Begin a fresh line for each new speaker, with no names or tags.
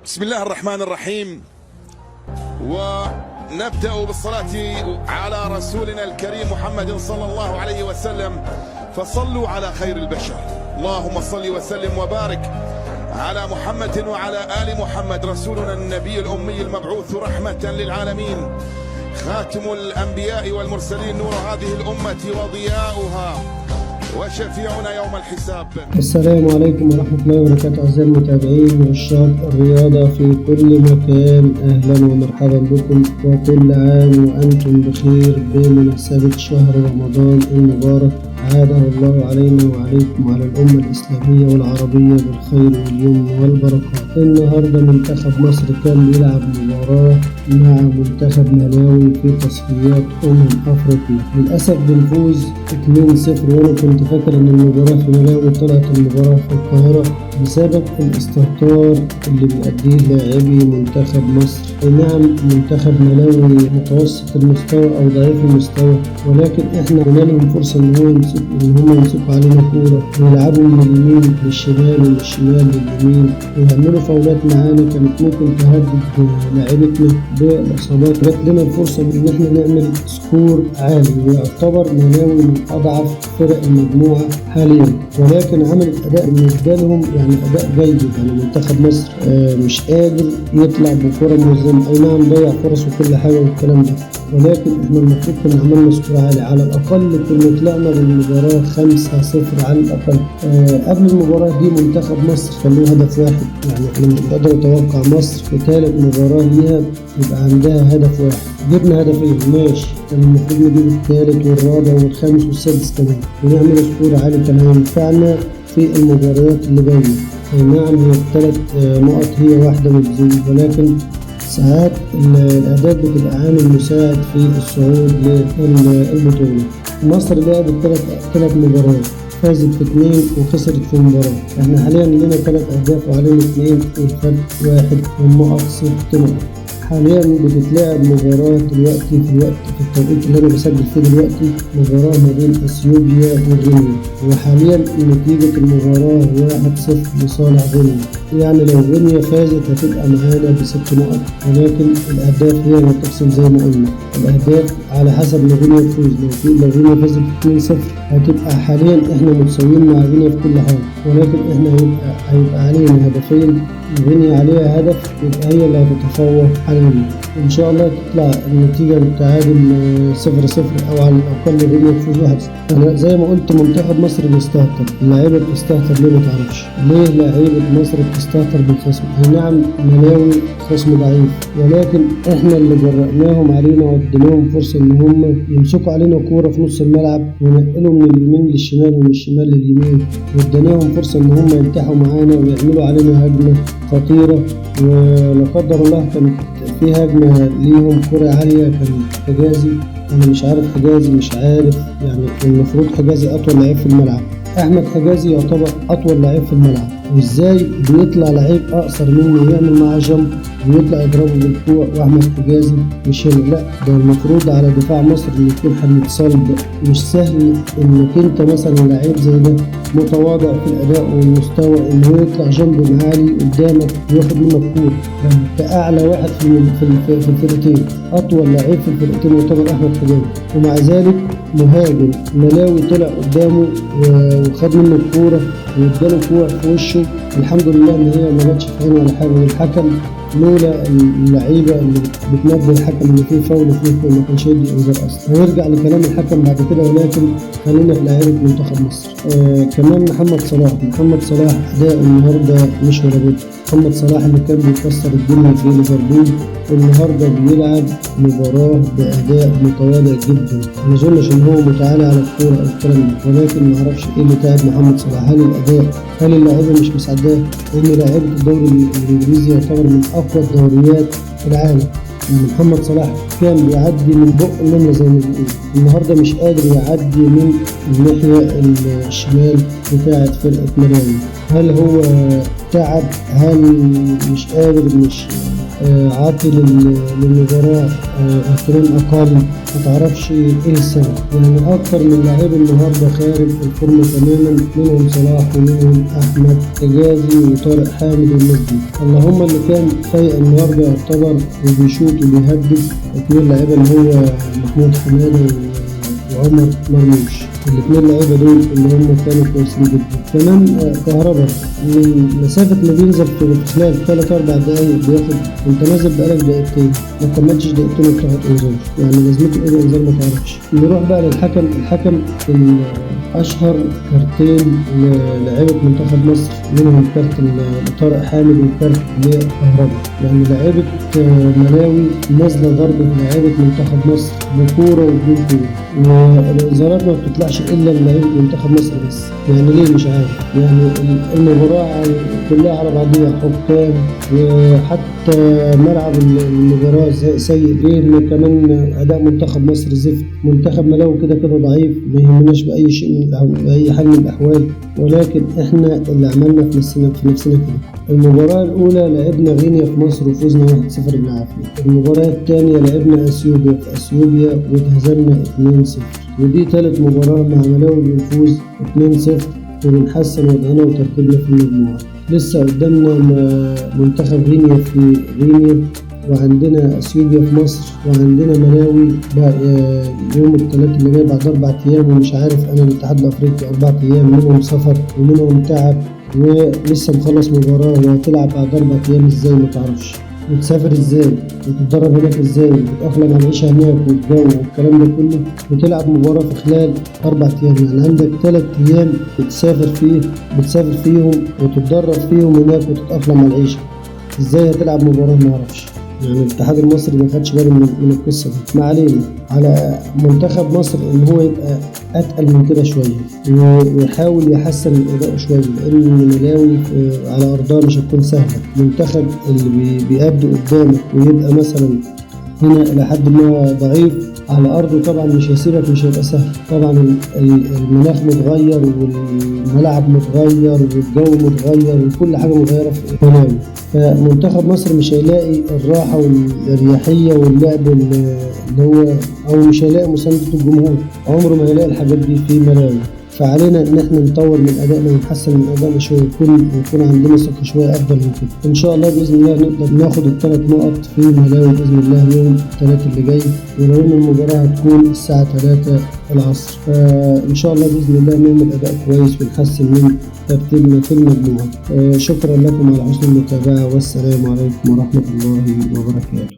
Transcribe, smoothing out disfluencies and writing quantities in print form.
بسم الله الرحمن الرحيم، ونبدأ بالصلاة على رسولنا الكريم محمد صلى الله عليه وسلم. فصلوا على خير البشر، اللهم صل وسلم وبارك على محمد وعلى آل محمد، رسولنا النبي الأمي المبعوث رحمة للعالمين، خاتم الأنبياء والمرسلين، نور هذه الأمة وضياؤها وشفيعنا يوم الحساب.
السلام عليكم ورحمة الله وبركاته. أعزائي المتابعين وعشاق الرياضة في كل مكان، أهلا ومرحبا بكم، وكل عام وأنتم بخير بمناسبة شهر رمضان المبارك. عاده الله علينا وعليكم وعلى الأمة الإسلامية والعربية بالخير واليمن والبركات. النهاردة منتخب مصر كان بيلعب مباراة مع منتخب ملاوي في تصفيات أفريقيا. للأسف بنفوز 2-0، وأنا كنت فاكر إن المباراة في ملاوي، طلعت المباراة في القاهرة بسبب الاستهتار اللي بيأديه لاعبي منتخب مصر. نعم، منتخب ملاوي متوسط المستوى أو ضعيف المستوى، ولكن إحنا قلنا لهم فرصة إن هم يمسكوا علينا كورة ويلعبوا من اليمين للشمال ومن الشمال لليمين ويعملوا فاولات معانا كانت ممكن تهدد لاعبتنا بالإصابات. جات لنا الفرصة إن إحنا نعمل سكور عالي، ويعتبر ملاوي من أضعف فرق المجموعة حاليا، ولكن عملت أداء بالنسبة لهم يعني أداء جيد. يعني منتخب مصر مش قادر يطلع بكرة منظمة، أي نعم ضيع فرص وكل حاجة والكلام ده، ولكن إحنا المفروض كنا عملنا سكور عالي. على الأقل كنا طلعنا بالمباراة 5-0 على الأقل. قبل المباراة دي منتخب مصر كان له هدف واحد، يعني احنا مش بنقدر نتوقع مصر في ثالث مباراة ليها يبقى عندها هدف واحد. جبنا هدفين ماشي، كان المفروض نجيب الثالث والرابع والخامس والسادس كمان ونعمل سكور عالي كان هينفعنا في المباريات اللي جاية. نعم، هي الثلاث نقط هي واحدة بتزيد، ولكن ساعات الأهداف بتبقى عامل مساعد في الصعود للبطولة. مصر لعبت ثلاث مباريات، فازت في 2 وخسرت في مباراة. احنا حاليا لنا 3 أهداف وعلينا 2 والفرق 1 والنقط 6 نقط. حاليا بتتلعب مباراة دلوقتي في التوقيت اللي انا بسجل فيه دلوقتي، مباراة ما بين اثيوبيا وغينيا، وحاليا نتيجة المباراة 1-0 لصالح غينيا. يعني لو غينيا فازت هتبقى معانا ب6 نقط، ولكن الاهداف هي اللي هتحسم زي ما قلنا. الاهداف على حسب ما غينيا تفوز، لو غينيا فازت 2-0 هتبقى حاليا احنا متساويين مع غينيا في كل حاجة، ولكن احنا هيبقى علينا هدفين، غينيا عليها هدف، يبقى هي اللي هتتفوق علينا. ان شاء الله تطلع النتيجة التعادل 0-0 او على الاقل غينيا تفوز 1-0. انا زي ما قلت منتخب مصر بيستهتر، اللعيبة بتستهتر ليه؟ متعرفش ليه لعيبة مصر بتستهتر بالخصم. نعم ملاوي خصم ضعيف، ولكن احنا اللي جرأناهم علينا واديناهم فرصة ان هم يمسكوا علينا كورة في نص الملعب ونقلوا من اليمين للشمال ومن الشمال لليمين، واديناهم فرصة ان هم ينتحوا معانا ويعملوا علينا هجمة خطيرة. ولا قدر الله كانت في هجمة ليهم كرة عالية، كان حجازي، انا مش عارف حجازي، مش عارف يعني المفروض حجازي اطول لعيب في الملعب، احمد حجازي يعتبر اطول لعيب في الملعب، وازاي بيطلع لعيب اقصر منه يعمل معاه جمب ويطلع يضربه بالكوع، واحمد حجازي مش هنا. لا، ده المفروض على دفاع مصر ان يكون حد صلب. مش سهل انك انت مثلا لعيب زي ده متواضع في الاداء والمستوى ان هو يطلع جنب عالي قدامك وياخد منك كوره. انت اعلى واحد في الفرقتين، اطول لعيب في الفرقتين يعتبر احمد حجازي، ومع ذلك مهاجم ملاوي طلع قدامه وخد منه الكوره واداله كوع في وشه. الحمد لله ان هي ما جاتش في عينه ولا حاجه، والحكم لولا اللعيبه اللي بتنبه الحكم ان في فاول وفي فاول ما كانش يدي انذار اصلا. هنرجع لكلام الحكم بعد كده، ولكن خلينا في لعيبه منتخب مصر. كمان محمد صلاح اداء النهارده مش ولا بد. محمد صلاح اللي كان بيكسر الدنيا في ليفربول النهارده بيلعب مباراه باداء متواضع جدا. ما اظنش ان هو متعالي على الكوره او الكلام ده، ولكن ما اعرفش ايه اللي تعب محمد صلاح. هل الاداء؟ هل اللعيبه مش مساعداه؟ لان لعيبه الدوري الانجليزي يعتبر من اقوى الدوريات في العالم. يعني محمد صلاح كان بيعدي من بق النمله زي ما بيقولوا، النهارده مش قادر يعدي من الناحيه الشمال بتاعه فرقه ملاوي. هل هو تعب؟ هل مش قادر؟ مش عاطي للمباراة اهتمام أقل، متعرفش إيه السبب. يعني أكتر من لعيب النهاردة خارج الفورمة تماما، منهم صلاح ومنهم أحمد حجازي وطارق حامد والناس دي. اللهم اللي كان فايق النهاردة يعتبر وبيشوط وبيهدف 2 لعيبة اللي هو محمود حمادة وعمر مرموش. الاثنين لعيبه دول اللي هم كانوا كويسين جدا. كمان كهربا من مسافه ما بينزل في خلال 3-4 دقايق بياخد، انت نازل بقالك دقيقتين ما كملتش دقيقتين وبتاخد انذار، يعني لازمته ايه الانذار ما تعرفش. نروح بقى للحكم. الحكم اشهر كارتين للاعيبه منتخب مصر، منهم كارت لطارق حامد وكارت لكهربا. يعني لعيبه ملاوي نازله ضربه لعيبه منتخب مصر بكوره وبدون كوره، والانذارات ما بتطلعش الا لعيبه منتخب مصر بس. يعني ليه مش عارف. يعني المباراه كلها على بعضيها حكام، وحتى ملعب المباراه سيء. غير كمان اداء منتخب مصر زفت. منتخب ملاوي كده كده ضعيف، ما يهمناش باي شيء باي حال من الاحوال، ولكن احنا اللي عملنا في نفسنا كده. المباراة الأولى لعبنا غينيا في مصر وفوزنا 1-0 بالعافية. المباراة الثانية لعبنا أثيوبيا في أثيوبيا واتهزمنا 2-0. ودي ثالث مباراة مع ملاوي بنفوز 2-0 وبنحسن وضعنا وترتيبنا في المجموعة. لسه قدامنا منتخب غينيا في غينيا، وعندنا أثيوبيا في مصر، وعندنا ملاوي يوم الثلاث اللي جاي بعد 4 أيام. ومش عارف أنا الاتحاد الأفريقي 4 أيام منهم سفر ومنهم تعب، ولسه مخلص مباراة وهتلعب بعد 4 أيام ازاي ما تعرفش، وتسافر ازاي وتتدرب هناك ازاي وتتأقلم على العيشة هناك والجو والكلام ده كله، وتلعب مباراة في خلال 4 أيام. يعني عندك 3 أيام بتسافر فيهم وتتدرب فيهم هناك وتتأقلم على العيشة. ازاي هتلعب مباراة ما اعرفش. يعني الاتحاد المصري ما خدش باله من القصه دي. ما علينا، على منتخب مصر ان هو يبقى اتقل من كده شويه ويحاول يحسن الاداء شويه، لان ملاوي على ارضها مش هتكون سهله. المنتخب اللي بيأدي قدامك ويبقى مثلا هنا الى حد ما ضعيف على ارضه طبعا مش هيسيبك، مش هيبقى سهل. طبعا المناخ متغير والملعب متغير والجو متغير وكل حاجه متغيره في ملاوي. فمنتخب مصر مش هيلاقي الراحه والاريحيه واللعب اللي هو، او مش هيلاقي مسانده الجمهور، عمره ما هيلاقي الحاجات دي في ملاوي. فعلينا ان احنا نطور من ادائنا ونحسن من ادائنا شويه، يكون عندنا ثقه شويه افضل من كده. ان شاء الله باذن الله نقدر ناخد ال3 نقط في ملاوي باذن الله يوم الثلاث اللي جاي، ولو ان المباراه هتكون الساعه 3 العصر. فان شاء الله باذن الله نعمل اداء كويس ونحسن من ترتيبنا في المجموعه. شكرا لكم على حسن المتابعه، والسلام عليكم ورحمه الله وبركاته.